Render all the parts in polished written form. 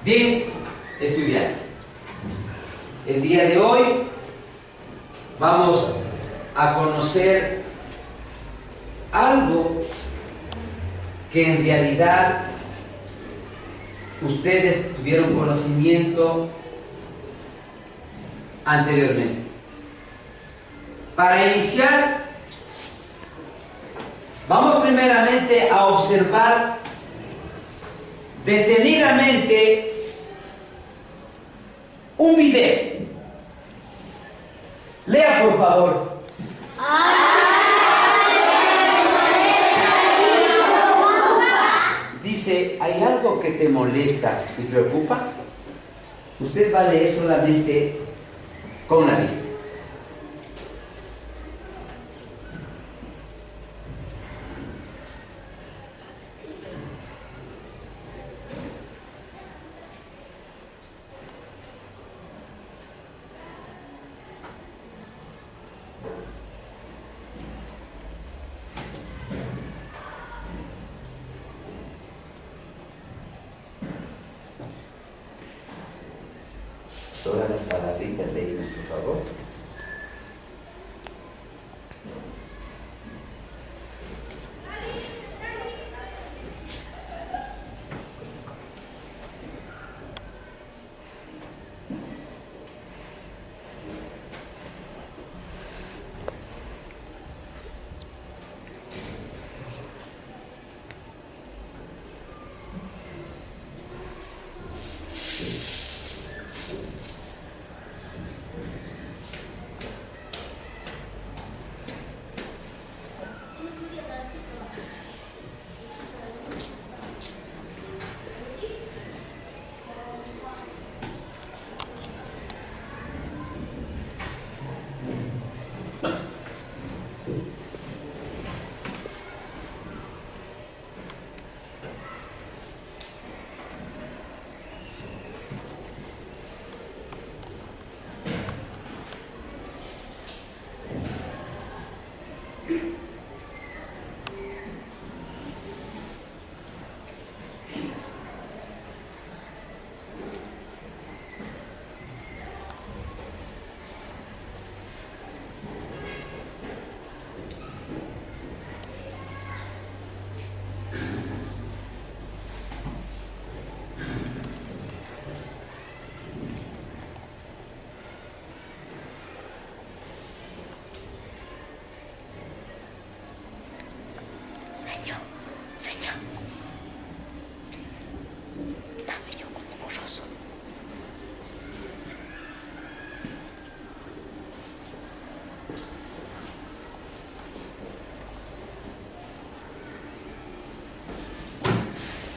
Bien, estudiantes, el día de hoy vamos a conocer algo que en realidad ustedes tuvieron conocimiento anteriormente. Para iniciar, vamos primeramente a observar detenidamente un video. Lea, por favor. Dice, ¿hay algo que te molesta y preocupa? Usted va a leer solamente con la vista. Todas las palabritas leímos, por favor.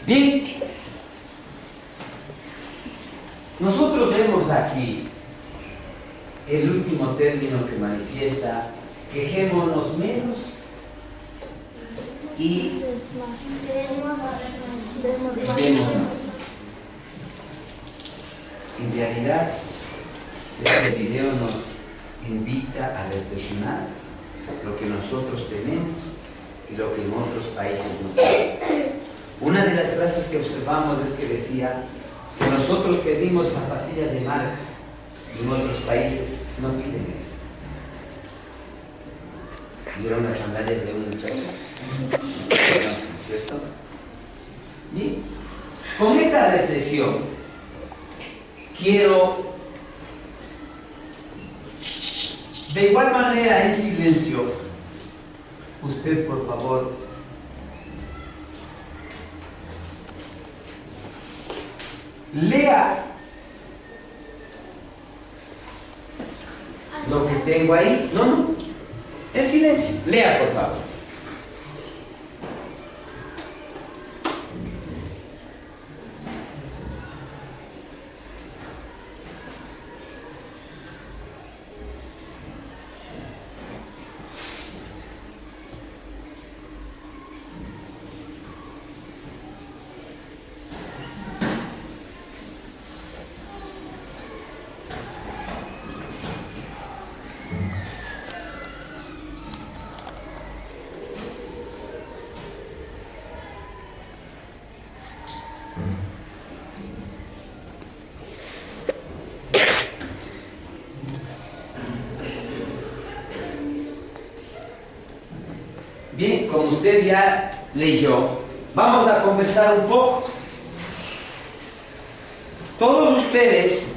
Bien, nosotros vemos aquí el último término que manifiesta: quejémonos menos y démonos. En realidad, este video nos invita a reflexionar lo que nosotros tenemos y lo que en otros países no tenemos. Una de las frases que observamos es que decía que nosotros pedimos zapatillas de marca y en otros países no piden eso. ¿Vieron las sandalias de un muchacho? ¿Cierto? Y con esta reflexión quiero, de igual manera en silencio, usted por favor lea lo que tengo ahí. No, en silencio. Lea, por favor. Bien, como usted ya leyó, vamos a conversar un poco. Todos ustedes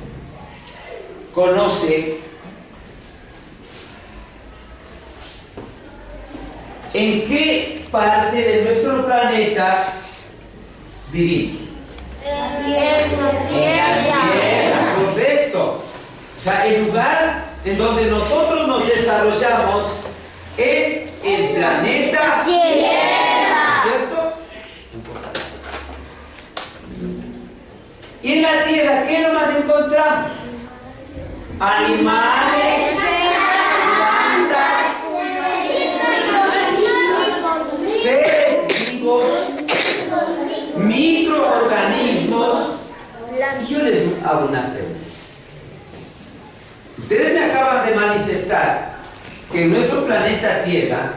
conocen en qué parte de nuestro planeta vivimos. En la Tierra, correcto. O sea, el lugar en donde nosotros nos desarrollamos es el planeta Tierra, ¿cierto? Y en la Tierra, ¿qué nomás encontramos? Animales, plantas, seres vivos, microorganismos. Y yo les hago una pregunta. Ustedes me acaban de manifestar que en nuestro planeta Tierra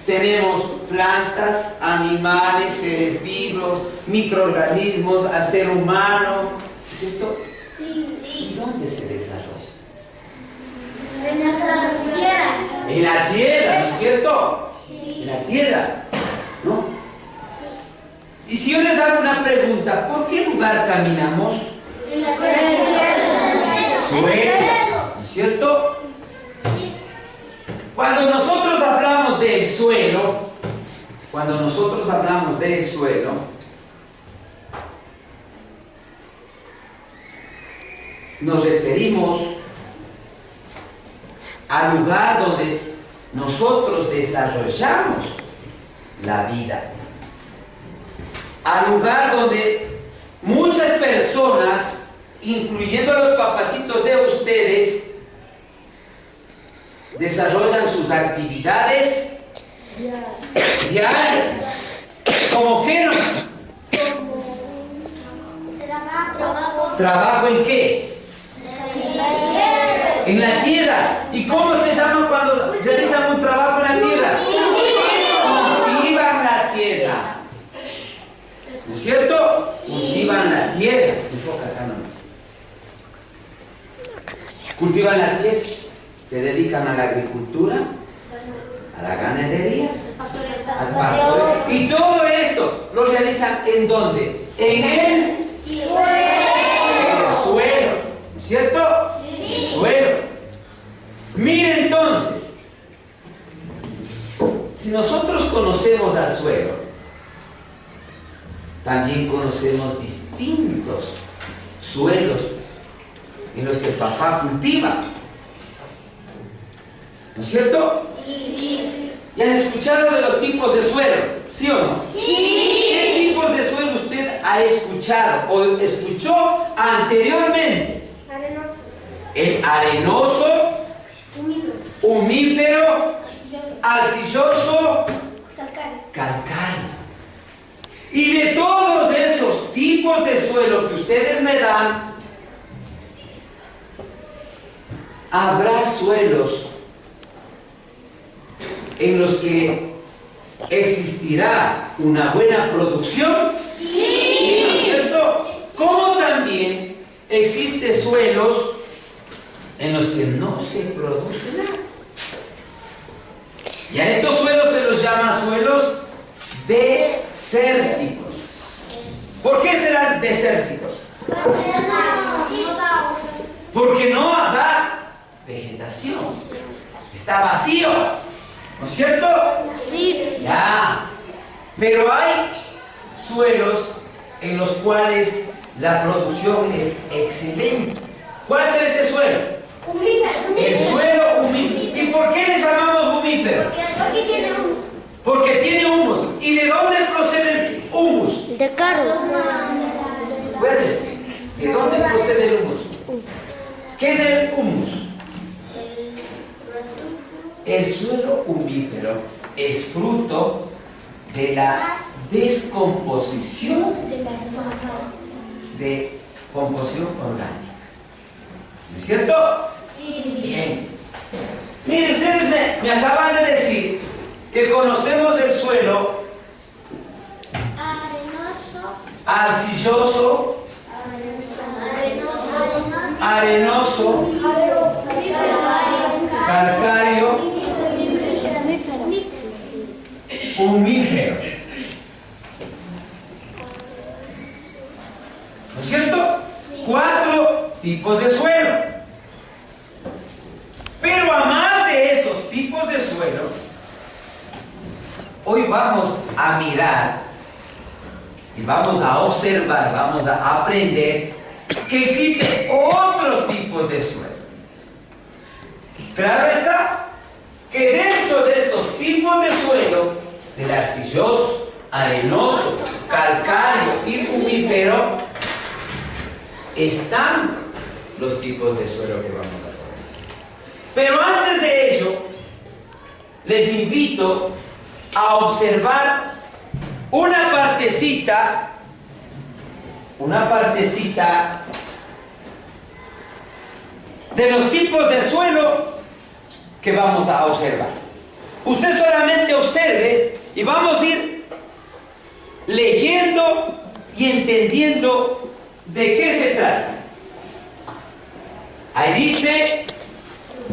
tenemos plantas, animales, seres vivos, microorganismos, al ser humano, ¿cierto? Sí. ¿Y dónde se desarrolla? En la tierra. En la Tierra, ¿no es cierto? Sí. En la Tierra, ¿no? Y si yo les hago una pregunta, ¿por qué lugar caminamos? En la tierra. Suelo, ¿no es cierto? Sí. Cuando nosotros hablamos del suelo, nos referimos al lugar donde nosotros desarrollamos la vida, al lugar donde muchas personas, incluyendo a los papacitos de ustedes, desarrollan sus actividades diarias. ¿Cómo qué no? Trabajo. ¿Trabajo en qué? En la tierra. ¿Y cómo se llama cuando realizan un trabajo en la tierra? Cultivan la tierra. ¿No es cierto? Cultivan la tierra. Enfoca acá nomás. Cultivan la tierra. Se dedican a la agricultura, a la ganadería, al pastoreo. Y todo esto lo realizan ¿en dónde? En el suelo. ¿No es cierto? El suelo. Mire entonces, si nosotros conocemos al suelo, también conocemos distintos suelos en los que papá cultiva. ¿No es cierto? Sí. ¿Y han escuchado de los tipos de suelo? ¿Sí o no? Sí. ¿Qué tipos de suelo usted ha escuchado o escuchó anteriormente? Arenoso. El arenoso, humífero, arcilloso, calcáreo. Y de todos esos tipos de suelo que ustedes me dan, habrá suelos en los que existirá una buena producción, Sí. ¿no es cierto? Como también existen suelos en los que no se produce nada. Y a estos suelos se los llama suelos desérticos. ¿Por qué serán desérticos? Porque no da vegetación. Está vacío. ¿No es cierto? Sí. Ya. Pero hay suelos en los cuales la producción es excelente. ¿Cuál es ese suelo? El suelo humífero. ¿Y por qué le llamamos humífero? Porque tiene humus. Porque tiene humus. ¿Y de dónde procede el humus? De carro. Acuérdense, ¿de dónde procede el humus? ¿Qué es el humus? El suelo humífero es fruto de la descomposición orgánica. ¿No es cierto? Sí. Bien. Miren, ustedes me acaban de decir que conocemos el suelo arcilloso, arenoso, calcáreo humífero. ¿No es cierto? 4 tipos de suelo. Pero a más de esos tipos de suelo, hoy vamos a mirar y vamos a observar, vamos a aprender que existen otros tipos de suelo. Claro está que dentro de estos tipos de suelo, del arcilloso, arenoso, calcáreo y humífero, están los tipos de suelo que vamos a ver. Pero antes de ello, les invito a observar una partecita de los tipos de suelo que vamos a observar. Usted solamente observe y vamos a ir leyendo y entendiendo de qué se trata. Ahí dice,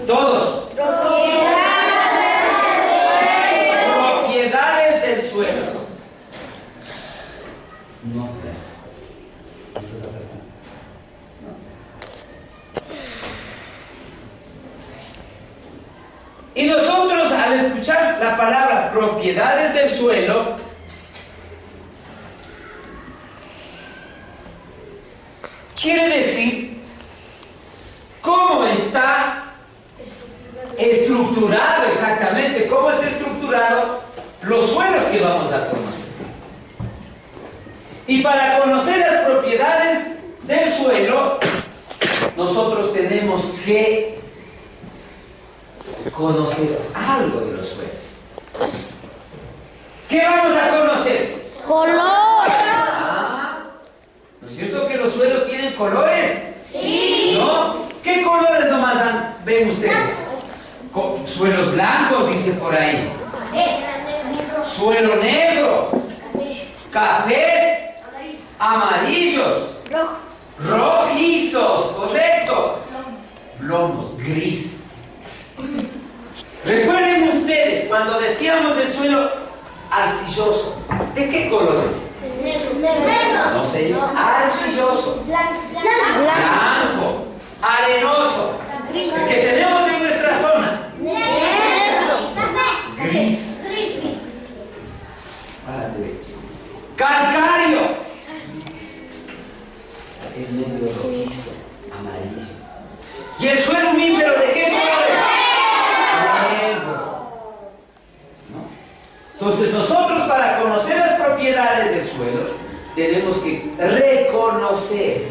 todos, propiedades del suelo. No, ¿no estás aplastando? No. Y nosotros, al escuchar la palabra propiedades del suelo, quiere decir cómo está estructurado exactamente, cómo está estructurado los suelos que vamos a conocer. Y para conocer las propiedades del suelo, nosotros tenemos que conocer algo de los suelos. ¿Qué vamos a conocer? Color. ¿No es cierto que los suelos tienen colores? Sí. ¿No? ¿Qué colores nomás ven ustedes? Suelos blancos, dice por ahí. Suelo negro. Cafés. Amarillos. Rojizos, correcto. Plomos, gris. Recuerden ustedes cuando decíamos del suelo arcilloso, ¿de qué color es? Negro. No sé yo. Arcilloso, blanco, arenoso, el que tenemos en nuestra zona, gris. Calcáreo es medio rojizo, amarillo. ¿Y el suelo humífero de qué color es? Negro. ¿No? Entonces nosotros, para conocer las propiedades del suelo, tenemos que reconocer,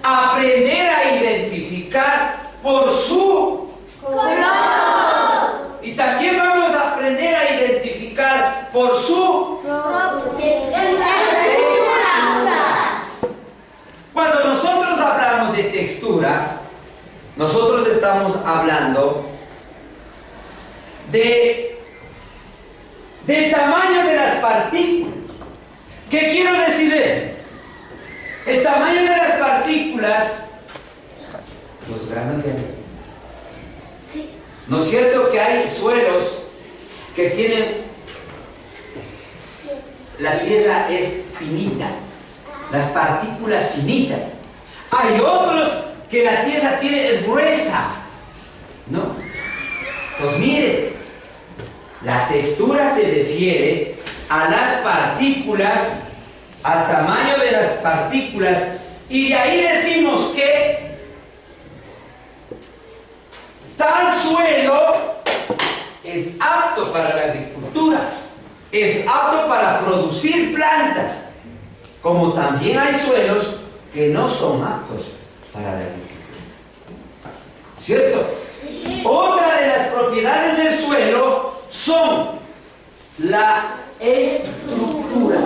aprender a identificar por su Color. y también vamos a aprender a identificar por su. Cuando nosotros hablamos de textura, nosotros estamos hablando del tamaño de las partículas. ¿Qué quiero decir? El tamaño de las partículas, los granos de arena. ¿No es cierto que hay suelos que tienen, la tierra es finita, las partículas finitas? Hay otros que la tierra es gruesa, ¿no? Pues mire, la textura se refiere a las partículas, al tamaño de las partículas, y de ahí decimos que tal suelo es apto para la agricultura, es apto para producir plantas, como también hay suelos que no son aptos para la agricultura. ¿Cierto? Sí. Otra de las propiedades del suelo son la estructura.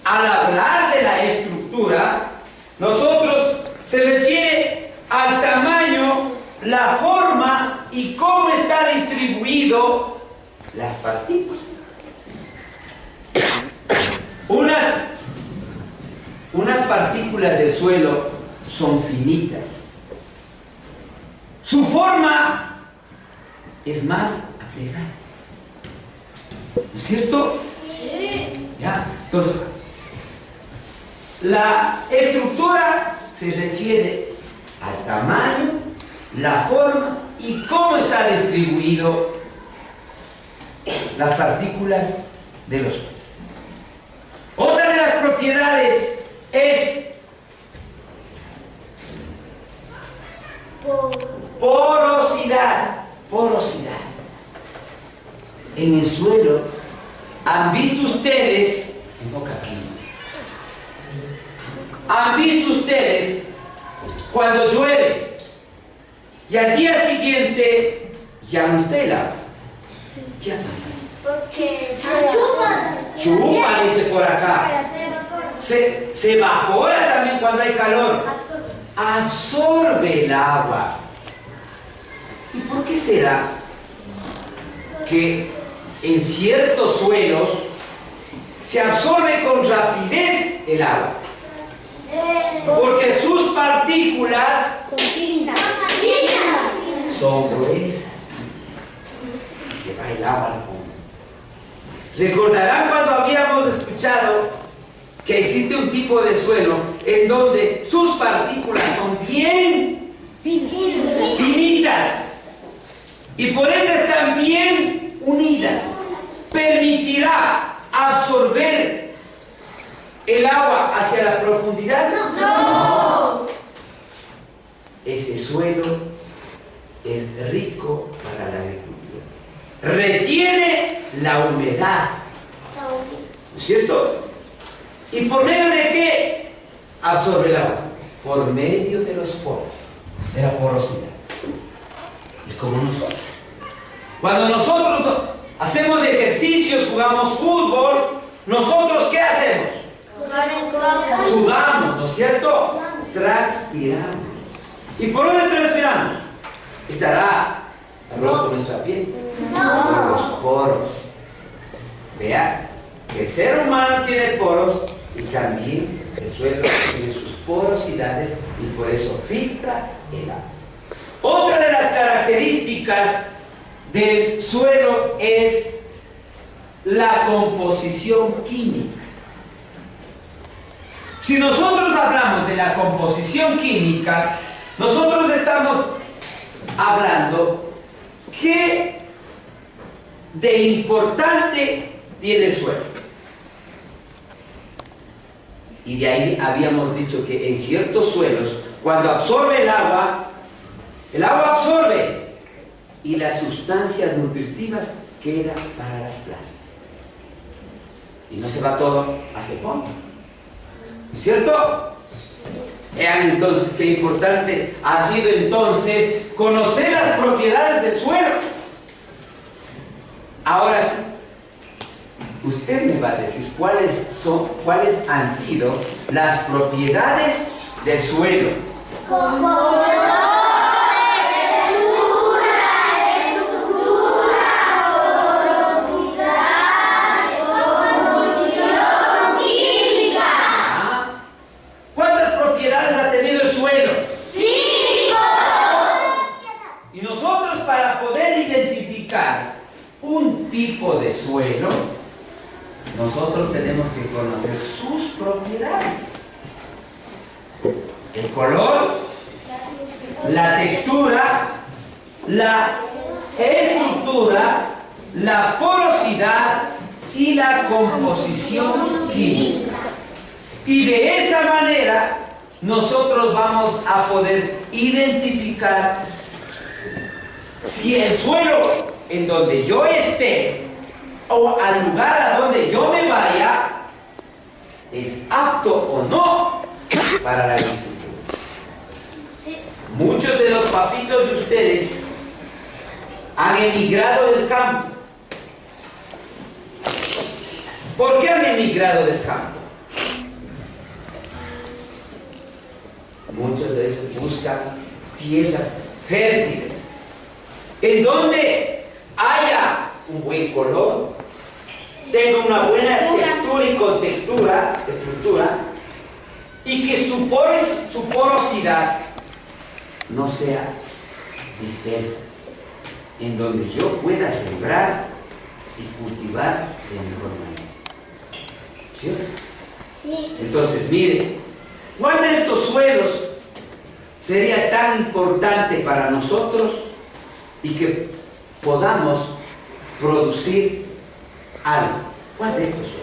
Al hablar de la estructura, nosotros se refiere al tamaño, la forma y cómo está distribuido las partículas. Unas partículas del suelo son finitas. Su forma es más aplegada. ¿No es cierto? Sí. ¿Ya? Entonces, la estructura se refiere al tamaño, la forma y cómo está distribuido las partículas de los suelos. Otra de las propiedades es porosidad. Porosidad. En el suelo, ¿han visto ustedes? ¿Han visto ustedes cuando llueve y al día siguiente ya no está el agua? ¿Qué pasa? Porque chupa. Chupa, dice por acá. Se evapora también cuando hay calor. Absorbe el agua. ¿Y por qué será que en ciertos suelos se absorbe con rapidez el agua? Porque sus partículas son gruesas y se va el agua al fondo. Recordarán cuando habíamos escuchado que existe un tipo de suelo en donde sus partículas son bien finitas y por ende están bien unidas. ¿Permitirá absorber el agua hacia la profundidad? No. Ese suelo es rico para la agricultura. Retiene la humedad. ¿No es cierto? ¿Y por medio de qué absorbe el agua? Por medio de los poros, de la porosidad. Es como nosotros. Cuando nosotros hacemos ejercicios, jugamos fútbol, ¿nosotros qué hacemos? Sudamos, ¿no es cierto? Transpiramos. ¿Y por dónde transpiramos? ¿Estará roto nuestra piel? Por los poros. Vean que el ser humano tiene poros y también el suelo tiene sus porosidades y por eso filtra el agua. Otra de las características del suelo es la composición química. Si nosotros hablamos de la composición química, nosotros estamos hablando qué de importante tiene el suelo. Y de ahí habíamos dicho que en ciertos suelos, cuando absorbe el agua absorbe y las sustancias nutritivas quedan para las plantas. Y no se va todo hacia el fondo. ¿No es cierto? Vean entonces qué importante ha sido entonces conocer las propiedades del suelo. Ahora sí, usted me va a decir cuáles han sido las propiedades del suelo. ¿Cuántas propiedades ha tenido el suelo? 5. Y nosotros, para poder identificar un tipo de suelo, nosotros tenemos que conocer sus propiedades. El color, la textura, la estructura, la porosidad y la composición química. Y de esa manera nosotros vamos a poder identificar si el suelo en donde yo esté o al lugar a donde yo me vaya es apto o no para la agricultura. Sí. Muchos de los papitos de ustedes han emigrado del campo. ¿Por qué han emigrado del campo? Muchos de ellos buscan tierras fértiles, en donde haya un buen color, tenga una buena textura y contextura, estructura, y que su porosidad no sea dispersa, en donde yo pueda sembrar y cultivar de mejor manera. ¿Cierto? Sí. Entonces, mire, ¿cuál de estos suelos sería tan importante para nosotros y que podamos producir algo? ¿Cuál de estos suelos?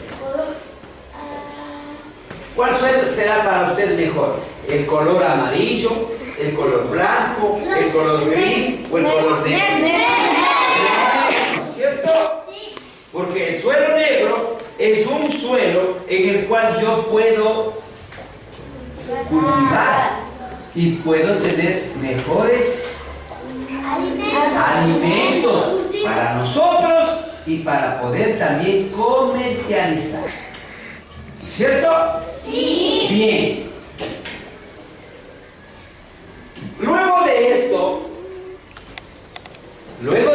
¿Cuál suelo será para usted mejor? ¿El color amarillo, el color blanco, el color gris o el color negro? ¿No es cierto? Sí. Porque el suelo negro es un suelo en el cual yo puedo cultivar y puedo tener mejores alimentos para nosotros y para poder también comercializar. ¿Cierto? Sí. Bien. Luego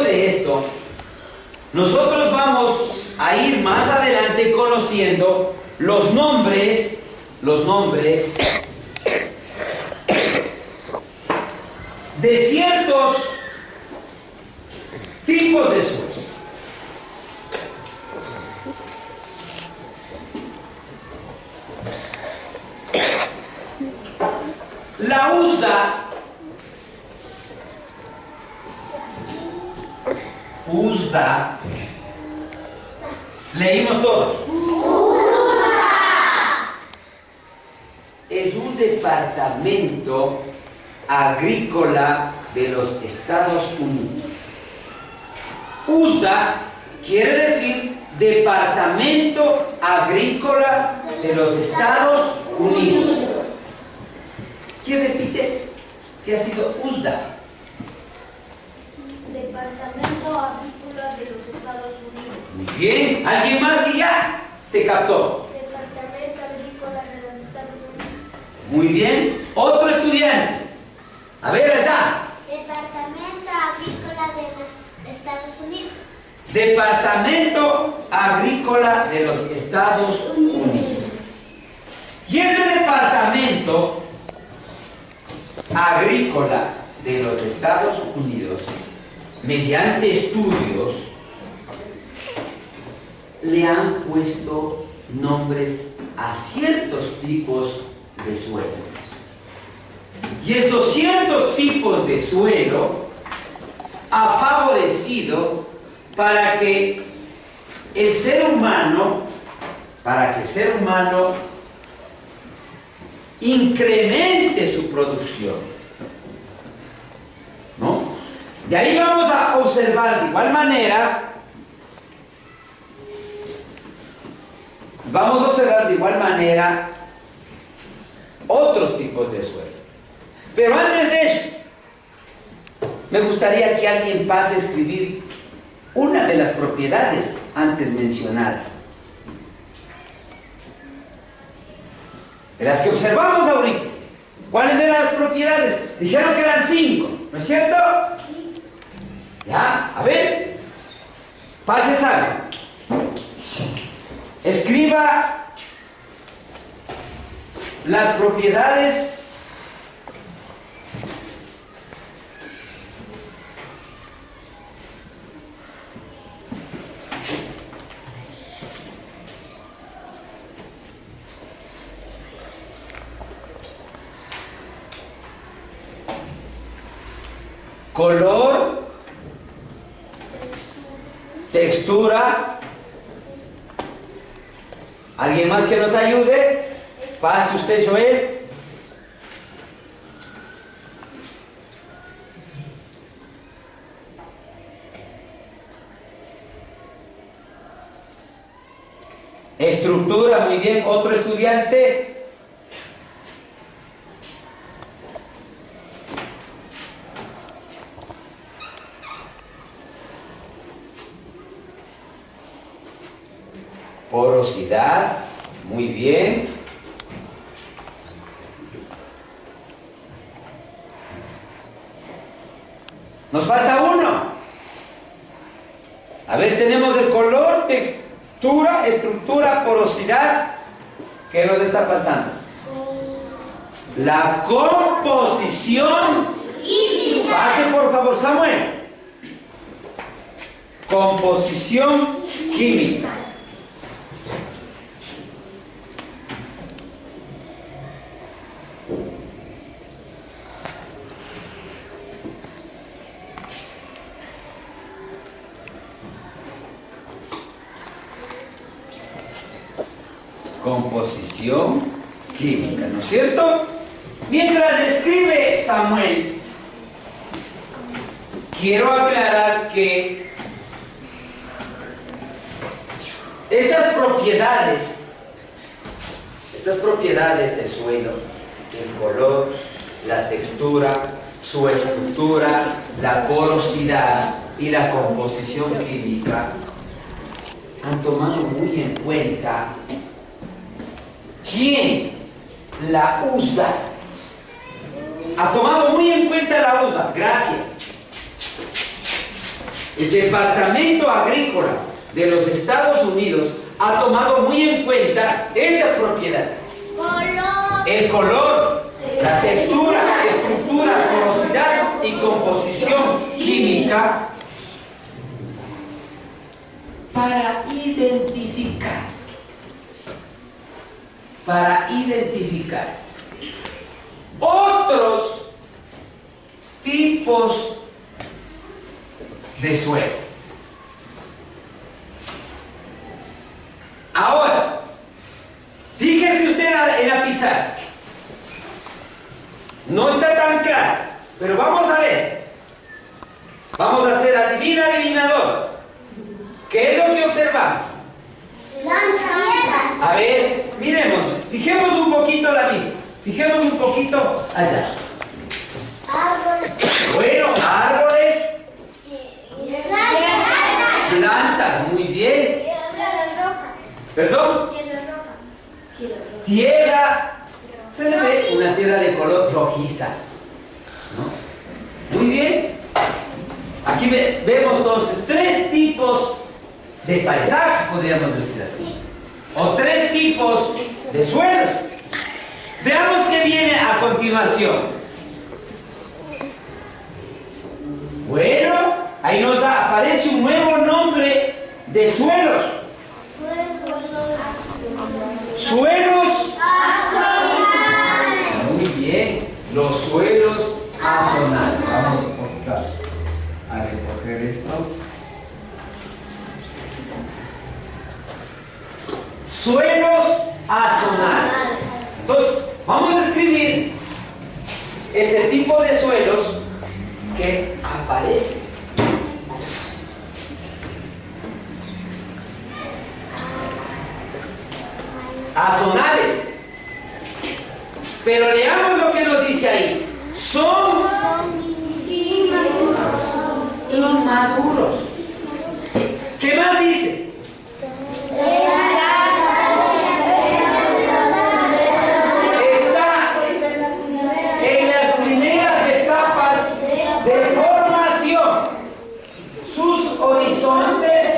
de esto, nosotros vamos a ir más adelante conociendo los nombres de ciertos tipos de suelo. La USDA, leímos todos. Es un departamento agrícola de los Estados Unidos. USDA quiere decir Departamento Agrícola de los Estados Unidos. ¿Quién repite? ¿Qué ha sido USDA? Departamento Agrícola de los Estados Unidos. Muy bien. ¿Alguien más que ya se captó? Departamento Agrícola de los Estados Unidos. Muy bien. Otro estudiante. A ver, allá. Departamento Agrícola de los Estados Unidos. Departamento Agrícola de los Estados Unidos. Y este departamento agrícola de los Estados Unidos, mediante estudios, le han puesto nombres a ciertos tipos de suelos. Y estos ciertos tipos de suelo ha favorecido para que el ser humano, incremente su producción, ¿no? De ahí vamos a observar de igual manera, otros tipos de suelo. Pero antes de eso, me gustaría que alguien pase a escribir una de las propiedades antes mencionadas. De las que observamos ahorita. ¿Cuáles eran las propiedades? Dijeron que eran 5, ¿no es cierto? Ya, a ver. Pase sabe. Escriba las propiedades color, textura. ¿Alguien más que nos ayude? Pase usted, Joel. Estructura, muy bien. Otro estudiante. Porosidad, muy bien. Nos falta uno. A ver, tenemos el color, textura, estructura, porosidad. ¿Qué nos está faltando? La composición. Pase por favor, Samuel. Composición química. Composición química, ¿no es cierto? Mientras escribe Samuel, quiero aclarar que estas propiedades del suelo, el color, la textura, su estructura, la porosidad y la composición química, han tomado muy en cuenta quién la usa. Ha tomado muy en cuenta la usa. Gracias. El Departamento Agrícola de los Estados Unidos ha tomado muy en cuenta estas propiedades. El color, la textura, estructura, porosidad y composición química para identificar otros tipos de suelo. Ahora, fíjese usted en la pizarra. No está tan claro, pero vamos a ver. Vamos a hacer adivinador. ¿Qué es lo que observamos? A ver, miremos, fijemos un poquito la vista. Fijemos un poquito allá. Árboles. Bueno, árboles, plantas, muy bien. ¿Perdón? Tierra. Se le ve una tierra de color rojiza, ¿no? Muy bien. Aquí vemos entonces 3 tipos de paisajes, podríamos decir así. O 3 tipos de suelos. Veamos qué viene a continuación. Bueno, ahí nos aparece un nuevo nombre de suelos. Suelos. Muy bien, los suelos azonales. Vamos a recoger esto. Suelos azonales. Entonces, vamos a escribir este tipo de suelos que aparecen. Azonales. Pero leamos lo que nos dice ahí. Son inmaduros. ¿Qué más dice?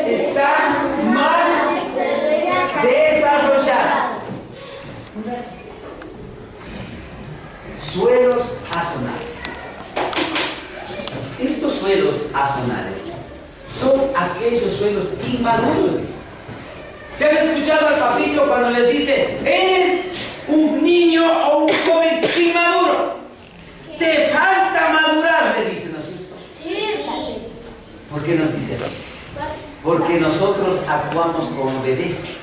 Están mal desarrollados. Suelos azonales. Estos suelos azonales son aquellos suelos inmaduros. ¿Se han escuchado al papito cuando les dice: eres un niño o un joven inmaduro? Te falta madurar, le dicen así. ¿Por qué nos dice así? Porque nosotros actuamos como bebés,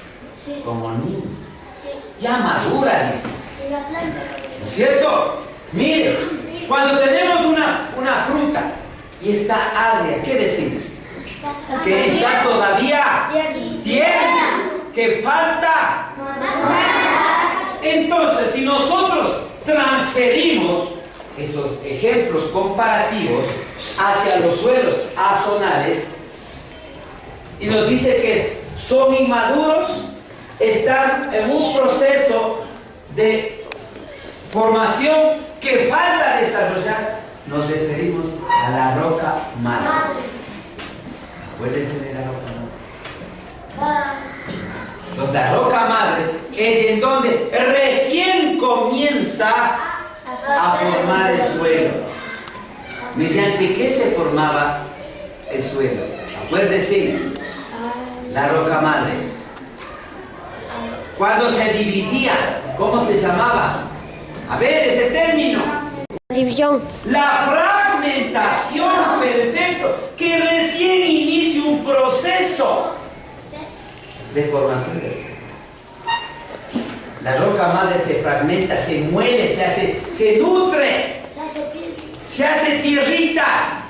como niños. Ya madura, dice. ¿No es cierto? Mire, cuando tenemos una fruta y está agria, ¿qué decimos? Que está todavía tierna, que falta. Entonces, si nosotros transferimos esos ejemplos comparativos hacia los suelos azonales, y nos dice que son inmaduros, están en un proceso de formación que falta desarrollar, nos referimos a la roca madre. Acuérdense de la roca madre. Entonces la roca madre es en donde recién comienza a formar el suelo. ¿Mediante qué se formaba el suelo? Acuérdense, la roca madre. Cuando se dividía, ¿cómo se llamaba? A ver, ese término. División. La fragmentación, perfecto, que recién inicia un proceso de formación. La roca madre se fragmenta, se muele, se nutre, se hace tierrita,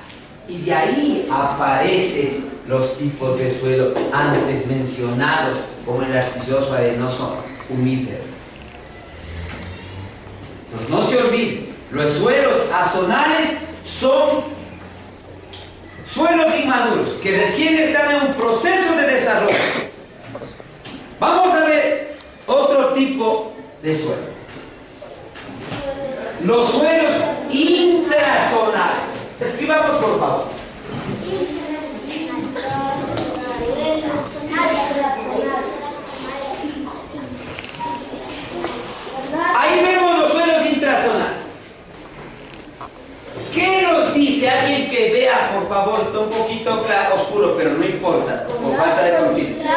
y de ahí aparecen los tipos de suelo antes mencionados, como el arcilloso, arenoso, humífero. Pues no se olviden, los suelos azonales son suelos inmaduros que recién están en un proceso de desarrollo. Vamos a ver otro tipo de suelo. Los suelos intrazonales. Escribamos, por favor. Ahí vemos los suelos intrazonales. ¿Qué nos dice alguien que vea, por favor? Está un poquito oscuro, pero no importa, por falta de confianza.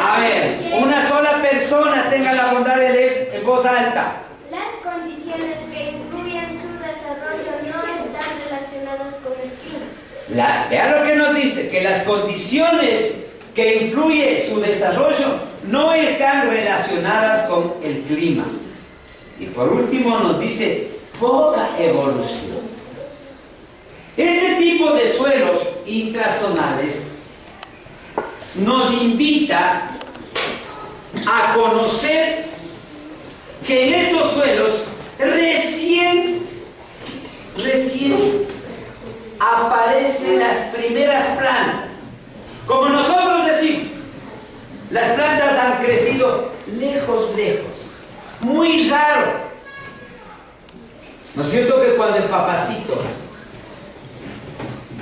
A ver, una sola persona tenga la bondad de leer en voz alta. Las condiciones que influyen su desarrollo no están relacionadas con el clima. Vean lo que nos dice, que las condiciones que influyen su desarrollo no están relacionadas con el clima. Y por último nos dice poca evolución. Este tipo de suelos intrazonales nos invita a conocer que en estos suelos recién aparecen las primeras plantas. Como nosotros decimos, las plantas han crecido lejos, muy raro. ¿No es cierto que cuando el papacito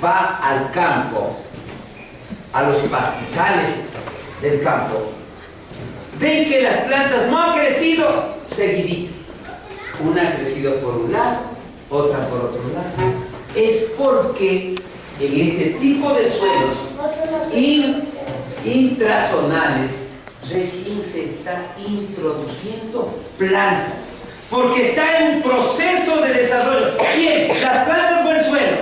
va al campo, a los pastizales del campo, ven que las plantas no han crecido seguidito? Una ha crecido por un lado, otra por otro lado. Es porque en este tipo de suelos intrazonales recién se está introduciendo plantas, porque está en un proceso de desarrollo. ¿Quién? ¿Las plantas o el suelo?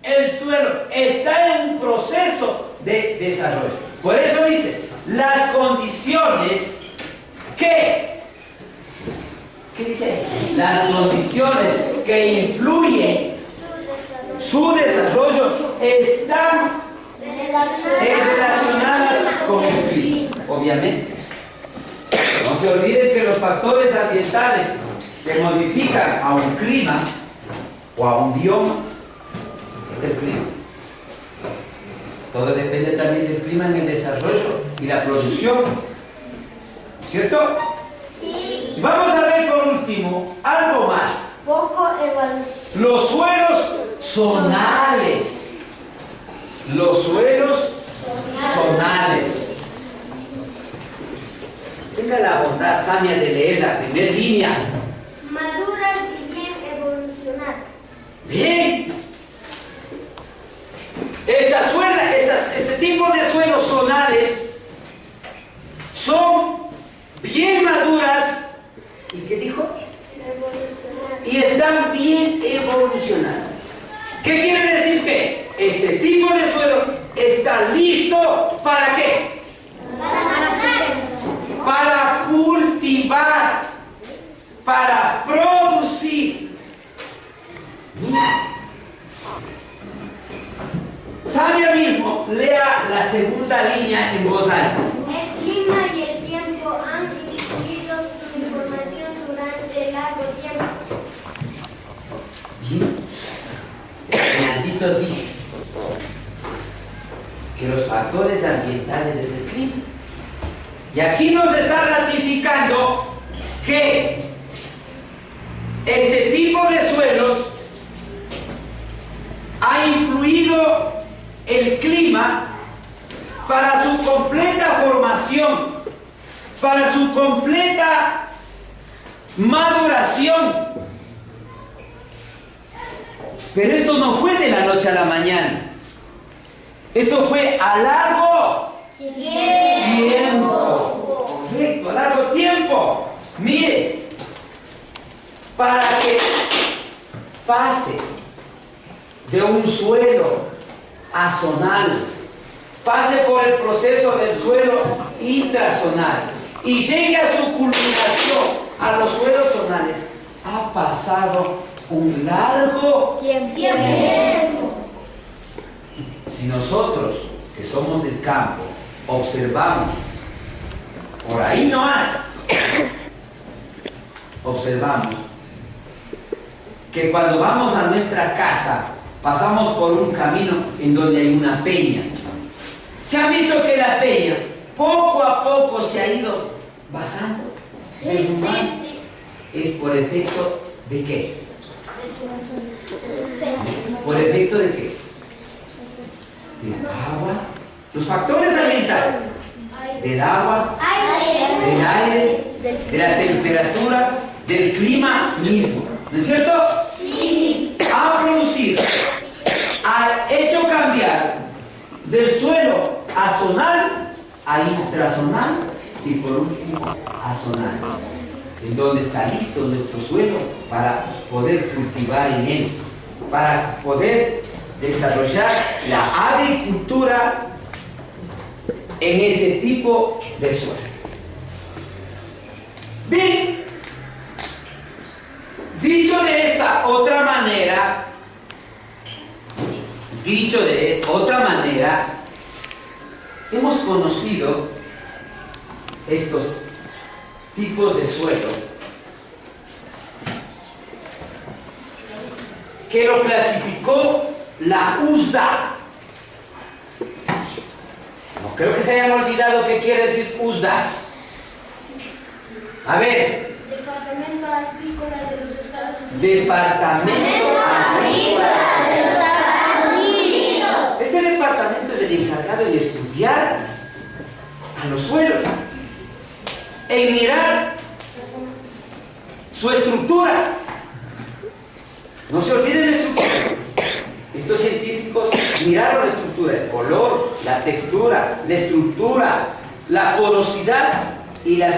El suelo está en un proceso de desarrollo. Por eso dice, las condiciones que, ¿qué dice? Las condiciones que influyen su desarrollo están relacionadas con el clima, obviamente. No se olviden que los factores ambientales que modifican a un clima o a un bioma es el clima. Todo depende también del clima en el desarrollo y la producción, ¿cierto? Sí. Y vamos a ver por último algo más. Poco evolución. Los suelos zonales. Los suelos zonales. Tenga la bondad, Samia, de leer la primera línea. Maduras y bien evolucionadas. Bien. Este tipo de suelos zonales son bien maduras. ¿Y qué dijo? Y están bien evolucionadas. ¿Qué quiere decir? Que este tipo de suelo está listo ¿para qué? Para cultivar, para producir. Mira. Sabia mismo, lea la segunda línea en voz alta. El clima y el tiempo han influido su información durante largo tiempo. Bien. Antitos dije que los factores ambientales es el clima. Y aquí nos está ratificando que este tipo de suelos ha influido el clima para su completa formación, para su completa maduración Pero esto no fue de la noche a la mañana. Esto fue a largo tiempo. Correcto, a largo tiempo. Mire, para que pase de un suelo azonal, pase por el proceso del suelo intrazonal y llegue a su culminación a los suelos zonales, ha pasado un largo tiempo. Si nosotros, que somos del campo, observamos, por ahí nomás, observamos que cuando vamos a nuestra casa, pasamos por un camino en donde hay una peña. ¿Se han visto que la peña poco a poco se ha ido bajando? Sí. ¿Es por efecto de qué? ¿Por efecto de qué? Del agua. Los factores ambientales. Del agua, del aire, de la temperatura, del clima mismo. ¿No es cierto? Sí. Ha producido, ha hecho cambiar del suelo azonal a intrazonal y por último azonal, en donde está listo nuestro suelo para poder cultivar en él, para poder desarrollar la agricultura en ese tipo de suelo. Bien, dicho de otra manera, hemos conocido estos tipos de suelo que lo clasificó la USDA. No creo que se hayan olvidado qué quiere decir USDA. A ver. Departamento Agrícola de los Estados Unidos. Departamento Agrícola de los Estados Unidos. Este departamento es el encargado de estudiar a los suelos, en mirar su estructura. No se olviden la estructura. Estos científicos miraron la estructura, el color, la textura, la estructura, la porosidad y la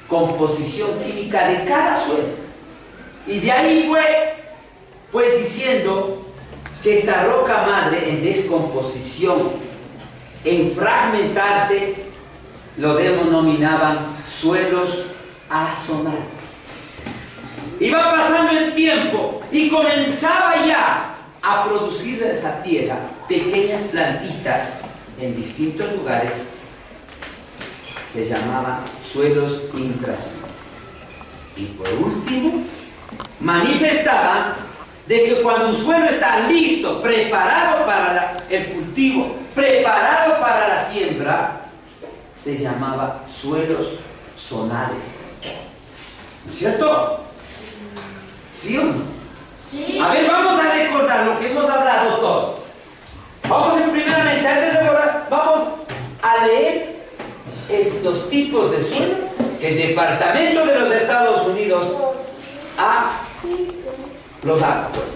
composición química de cada suelo. Y de ahí fue, pues, diciendo que esta roca madre en descomposición, en fragmentarse, lo denominaban suelos azonales. Iba pasando el tiempo y comenzaba ya a producir de esa tierra pequeñas plantitas en distintos lugares. Se llamaban suelos intrazonales. Y por último, manifestaban de que cuando un suelo está listo, preparado para el cultivo, preparado para la siembra, se llamaba suelos zonales. ¿No es cierto? ¿Sí o no? Sí. A ver, vamos a recordar lo que hemos hablado todo. Vamos primeramente, antes de hablar, vamos a leer estos tipos de suelo que el Departamento de los Estados Unidos los ha puesto.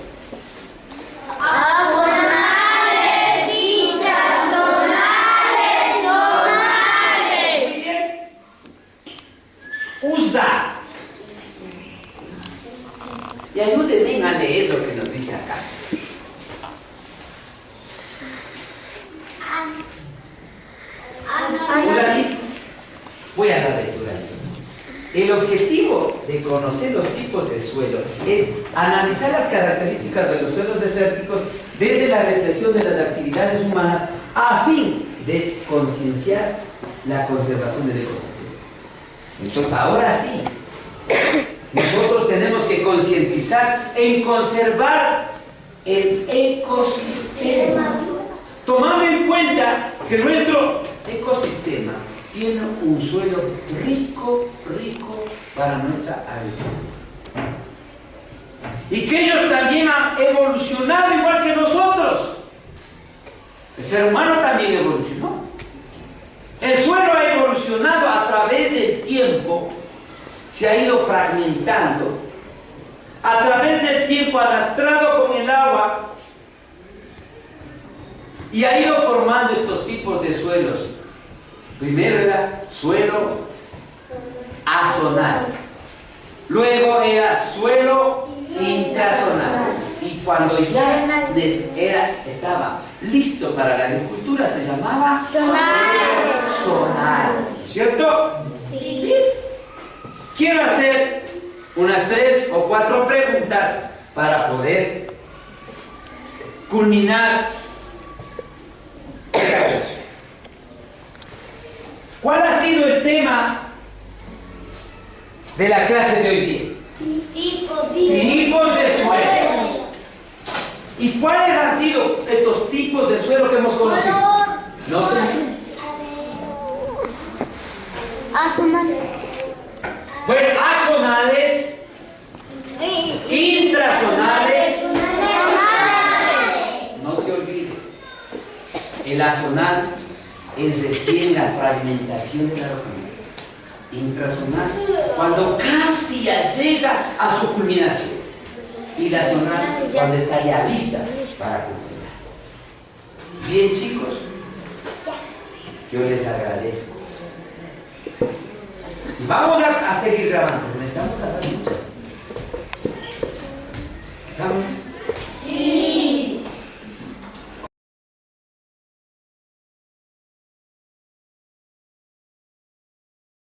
Azonales, intrazonales, zonales. Muy bien. USDA. Y ayúdenme a leer lo que nos dice acá. Un ratito. Voy a la lectura. El objetivo de conocer los tipos de suelo es analizar las características de los suelos desérticos desde la reflexión de las actividades humanas a fin de concienciar la conservación del ecosistema. Entonces, ahora sí, nosotros tenemos que concientizar en conservar el ecosistema, tomando en cuenta que nuestro ecosistema tiene un suelo rico para nuestra agricultura. Y que ellos también han evolucionado igual que nosotros. El ser humano también evolucionó. El suelo ha evolucionado a través del tiempo, se ha ido fragmentando. A través del tiempo arrastrado con el agua, Y ha ido formando estos tipos de suelos. Primero era suelo azonal. Luego era suelo intrazonal. Y cuando ya estaba listo para la agricultura se llamaba zonal. ¿Cierto? Sí. Quiero hacer unas 3 o 4 preguntas para poder culminar esta cosa. ¿Cuál ha sido el tema de la clase de hoy día? Tipos de suelo. ¿Y cuáles han sido estos tipos de suelo que hemos conocido? No sé. Azonales. Bueno, azonales, intrazonales. No se olvide, el azonal es recién la fragmentación de la localidad. Intrazonal, cuando casi ya llega a su culminación. Y la zonal, cuando está ya lista para culminar. Bien, chicos, yo les agradezco. Y vamos a seguir grabando. ¿Me estamos grabando mucho? ¿Estamos listos?